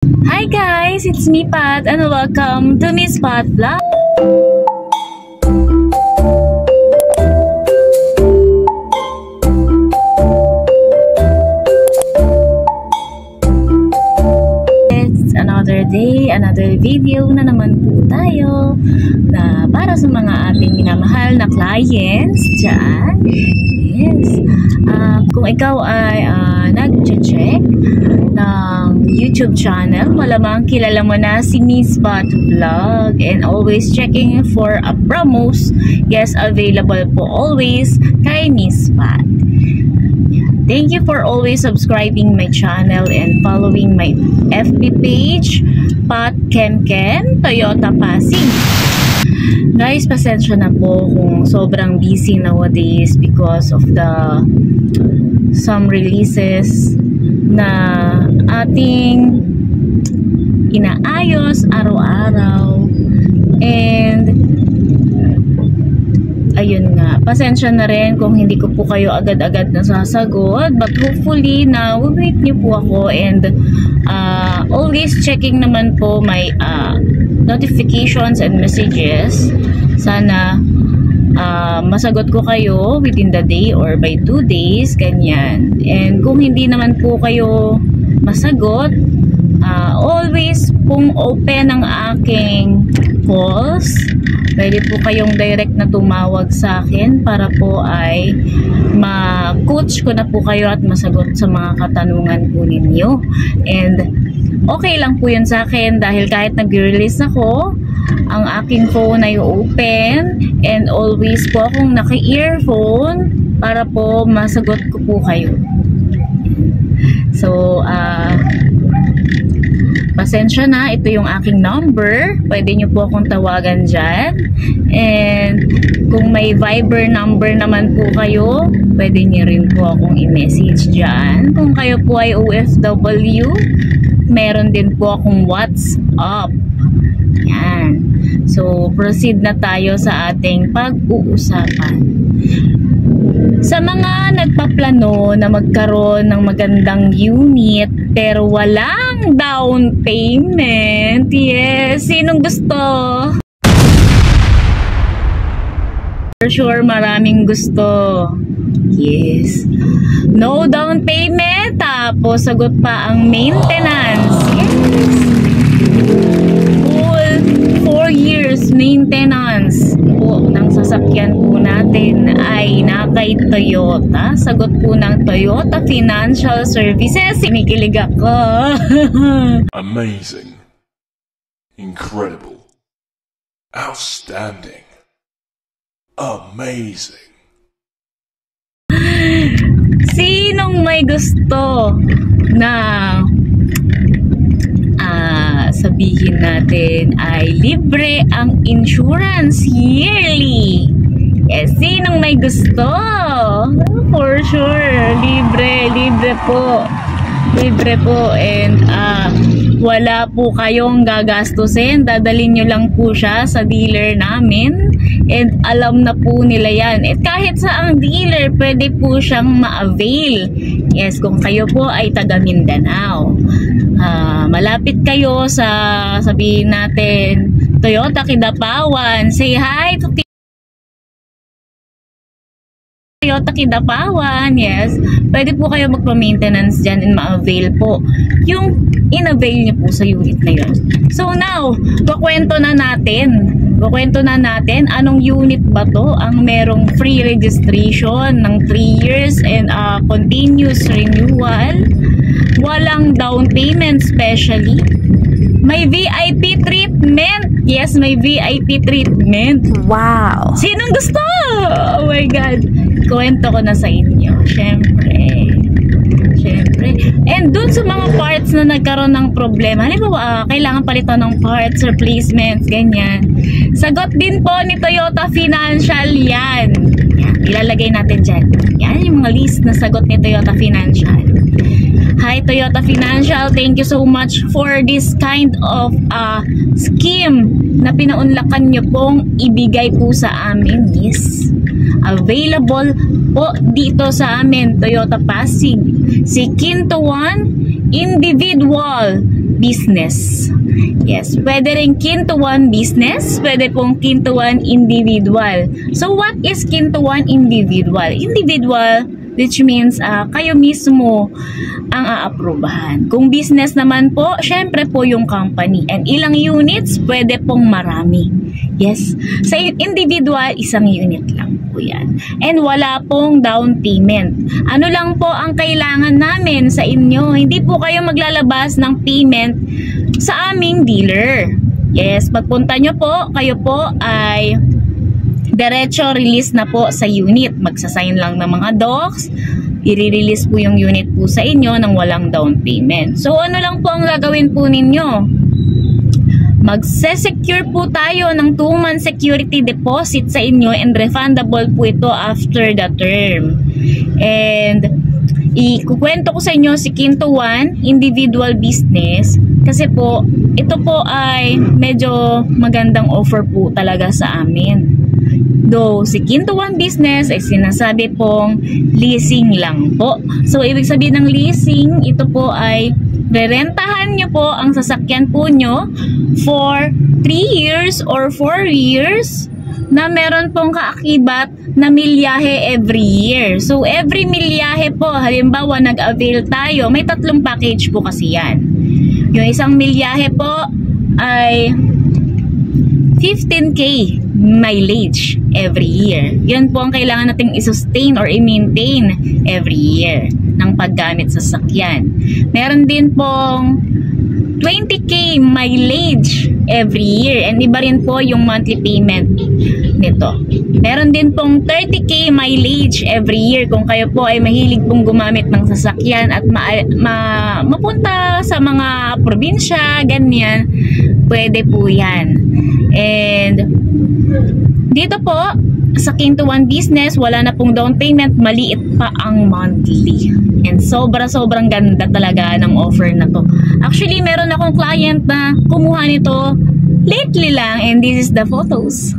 Hi guys, it's me Pat and welcome to Miss Pat Vlog. It's another day, another video na naman po tayo na para sa mga ating minamahal na clients dyan. Yes. Kung ikaw ay nag-check ng YouTube channel, malamang kilala mo na si Miss Pat Vlog and always checking for promos. Yes, available po always kay Miss Pat. Thank you for always subscribing my channel and following my FB page, Pat Kemkem Toyota Pasig. Guys, pasensya na po kung sobrang busy nowadays because of some releases na ating inaayos araw-araw. And ayun nga, pasensya na rin kung hindi ko po kayo agad-agad nasasagot, but hopefully na wait niyo po ako and always checking naman po my notifications and messages. Sana masagot ko kayo within the day or by 2 days, ganyan. And kung hindi naman po kayo masagot, always pong open ang aking calls. Pwede po kayong direct na tumawag sa akin para po ay ma-coach ko na po kayo at masagot sa mga katanungan po ninyo. And okay lang po yun sa akin dahil kahit nag-release ako, ang aking phone ay open and always po akong naka-earphone para po masagot ko po kayo. So, pasensya na, ito yung aking number. Pwede nyo po akong tawagan dyan. And kung may Viber number naman po kayo, pwede nyo rin po akong i-message dyan. Kung kayo po ay OFW, meron din po akong WhatsApp. Yan. So, proceed na tayo sa ating pag-uusapan. Sa mga nagpaplano na magkaroon ng magandang unit pero walang down payment, yes, sinong gusto? For sure, maraming gusto. Yes. No down payment, tapos sagot pa ang maintenance. Yes. Full 4 years maintenance po ng sasakyan po natin ay nakay Toyota. Sagot po ng Toyota Financial Services. Sinikilig ako. Amazing. Incredible. Outstanding. Amazing. Sinong may gusto na sabihin natin ay libre ang insurance yearly? Yes, sinong may gusto? For sure, libre po. Libre po and wala po kayong gagastusin. Dadalhin nyo lang po siya sa dealer namin and alam na po nila yan. At kahit sa ang dealer, pwede po siyang ma-avail. Yes, kung kayo po ay taga Mindanao. Malapit kayo sa, sabihin natin, Toyota Kidapawan. Say hi to Toyota Kidapawan. Yes, pwede po kayo magpa-maintenance dyan and ma-avail po yung in-avail nyo po sa unit na yun. So now, kukwento na natin anong unit ba to ang merong free registration ng 3 years and continuous renewal, walang down payment, specially may VIP treatment. Yes, may VIP treatment. Wow! Sinong gusto? Oh my God! Kwento ko na sa inyo. Syempre. And dun sa mga parts na nagkaroon ng problema, halimbawa, kailangan palitan ng parts, replacements, ganyan. Sagot din po ni Toyota Financial yan. Ilalagay natin dyan. Yan yung mga list na sagot ni Toyota Financial. Hi Toyota Financial, thank you so much for this kind of scheme na pinaunlakan nyo pong ibigay po sa amin. Yes, available po dito sa amin, Toyota Pasig. si Quinto One Individual Business. Yes, pwede rin Quinto One Business, pwede pong Quinto One Individual. So what is Quinto One Individual? Individual, which means kayo mismo ang aaprubahan. Kung business naman po, syempre po yung company. And ilang units, pwede pong marami. Yes, sa individual, isang unit lang po yan. And wala pong down payment. Ano lang po ang kailangan namin sa inyo? Hindi po kayo maglalabas ng payment sa aming dealer. Yes, pagpunta nyo po, kayo po ay diretso release na po sa unit. Magsasign lang ng mga docs, i-release po yung unit po sa inyo ng walang down payment. So ano lang po ang gagawin po ninyo? Magse-secure po tayo ng 2-month security deposit sa inyo and refundable po ito after the term. And ikukwento ko sa inyo si Quinto One Individual Business kasi po ito po ay medyo magandang offer po talaga sa amin. Though si Quinto One Business ay sinasabi pong leasing lang po. So ibig sabihin ng leasing, ito po ay rerentahan nyo po ang sasakyan po nyo for 3 years or 4 years na meron pong kaakibat na milyahe every year. So every milyahe po, halimbawa nag-avail tayo, may 3 package po kasi yan. Yung isang milyahe po ay 15K mileage every year. Yun po ang kailangan nating i-sustain or i-maintain every year ng paggamit sa sasakyan. Meron din pong 20K mileage every year and iba rin po yung monthly payment nito. Meron din pong 30K mileage every year kung kayo po ay mahilig pong gumamit ng sasakyan at mapunta sa mga probinsya, ganyan, pwede po yan. And dito po sa Quinto One Business, wala na pong down payment, maliit pa ang monthly. And sobrang ganda talaga ng offer na to. Actually, meron akong client na kumuha nito lately lang and this is the photos.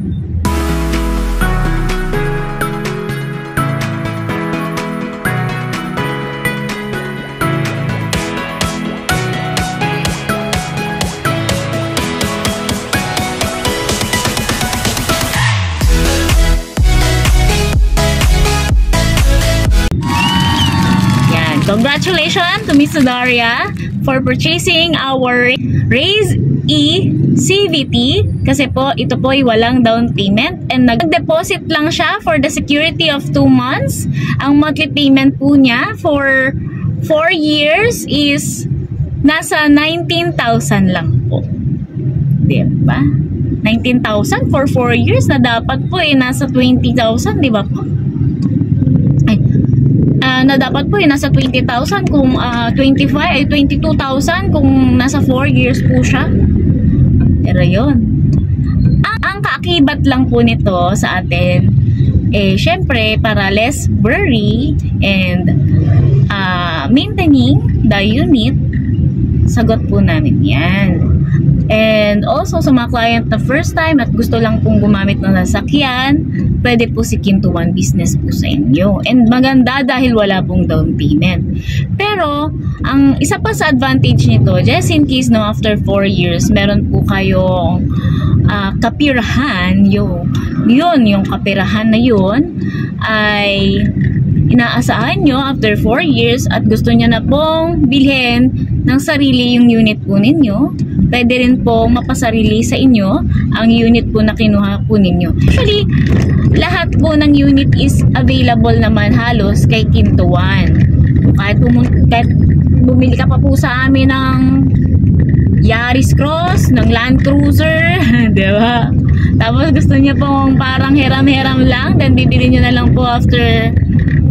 Congratulations to Miss Daria for purchasing our Raise E CVT kasi po ito po ay walang down payment and nag-deposit lang siya for the security of 2 months. Ang monthly payment po niya for 4 years is nasa 19,000 lang po. Diba? 19,000 for 4 years na dapat po ay nasa 20,000, diba po? Na dapat po nasa 20,000 kung 22,000 kung nasa 4 years po siya. Pero yun. Ang kaakibat lang po nito sa atin, syempre para less worry and maintaining the unit, sagot po namin yan. And also sa mga client na first time at gusto lang pong gumamit ng sasakyan, pwede po si Quinto One Business po sa inyo. And maganda dahil wala pong down payment. Pero, ang isa pa sa advantage nito, just in case no, after 4 years, meron po kayong kapirahan, yung kapirahan na yun, ay inaasahan nyo after 4 years at gusto nyo na pong bilhin ng sarili yung unit po ninyo, pwede rin po mapasarili sa inyo ang unit po na kinuha po ninyo. Actually, lahat po ng unit is available naman halos kay Quinto One. Kahit bumili ka pa po sa amin ng Yaris Cross, ng Land Cruiser, diba? Tapos gusto niya pong parang hiram-hiram lang, then bibili niyo na lang po after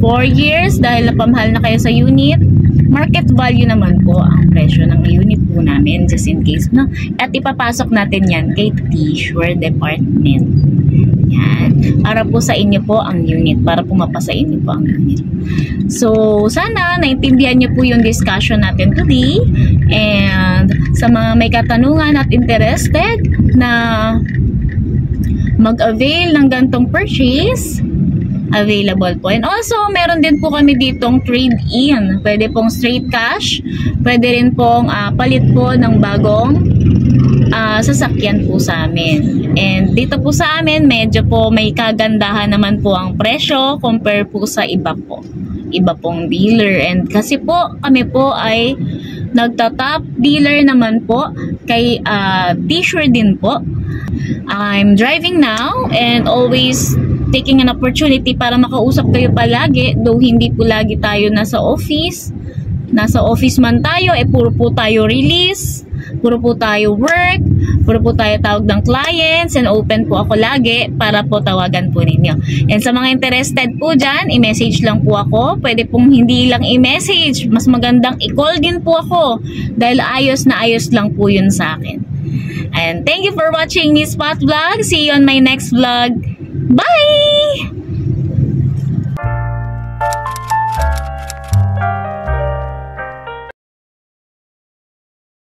4 years dahil napamahal na kayo sa unit. Market value naman po ang presyo ng unit po namin just in case, no? At ipapasok natin yan kay T-Sure Department. Yan. Para po sa inyo po ang unit. Para po mapasa inyo po ang unit. So, sana naintindihan nyo po yung discussion natin today. And sa mga may katanungan at interested na mag-avail ng gantong purchase, available po. And also, meron din po kami ditong trade-in. Pwede pong straight cash. Pwede rin pong palit po ng bagong sasakyan po sa amin. And dito po sa amin, medyo po may kagandahan naman po ang presyo compare po sa iba po. Iba pong dealer. And kasi po, kami po ay nagta-top dealer naman po kay T-Sure din po. I'm driving now and always taking an opportunity para makausap kayo palagi, though hindi po lagi tayo nasa office. Nasa office man tayo, puro po tayo release, puro po tayo work, puro po tayo tawag ng clients, and open po ako lagi para po tawagan po ninyo. And sa mga interested po dyan, i-message lang po ako. Pwede pong hindi lang i-message, mas magandang i-call din po ako dahil ayos na ayos lang po yun sa akin. And thank you for watching Miss Pat Vlog. See you on my next vlog. Bye!